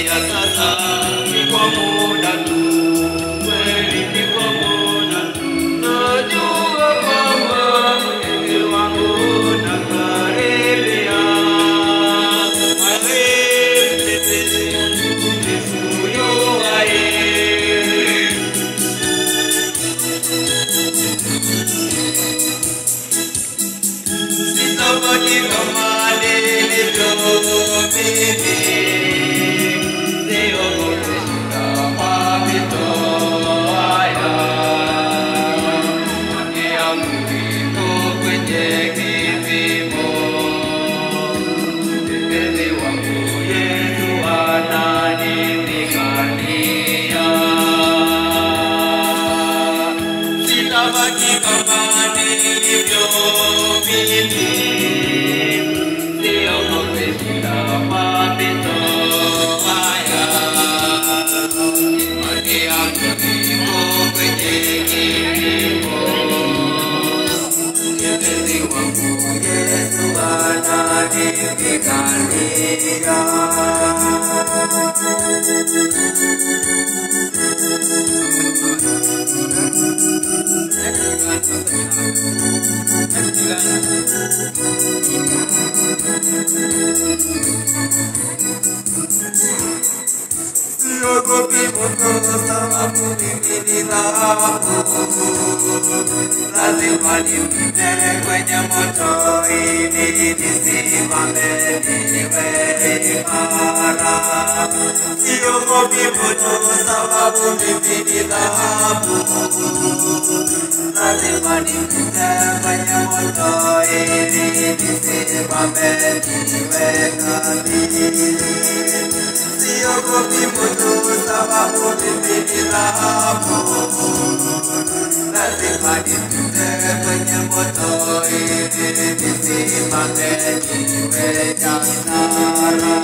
ya sasa ni kwa muda tu, kweli ni kwa muda tu. Najua kwamba mwenye wangu nakaribia. Sitabaki kama nilivyo mimi, siogope mapito haya. Haki yangu iko kwenye kipimo, mtetezi wangu Yesu ananipigania. Sitabaki kama nilivyo mimi, siogope mapito haya. Haki yangu iko kwenye kipimo, mtetezi wangu Yesu ananipigania. Siogopi moto sababu mimi ni dhahabu, lazima nipite kwenye moto ili nisimame niwe imara. Siogopi moto sababu mimi ni dhahabu, lazima nipite kwenye moto ili nisimame niwe kamili. Siogopi moto sababu mimi ni dhahabu, lazima nipite kwenye moto ili nisimame niwe imara.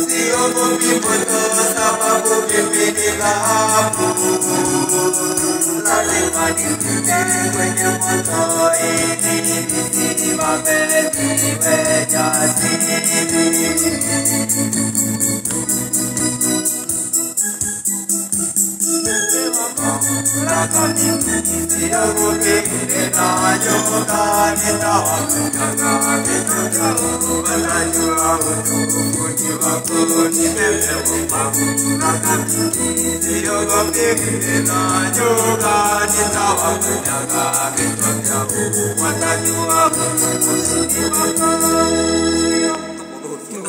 Siogopi moto sababu mimi ni dhahabu, lazima nipite kwenye moto ili nisimame niwe jasiri. Siogopi ninayoka nitawapenda vitu wanajua utukufu wako nimeomba. Siogopi ninayoka nitawapenda vitu wanajua utukufu wako.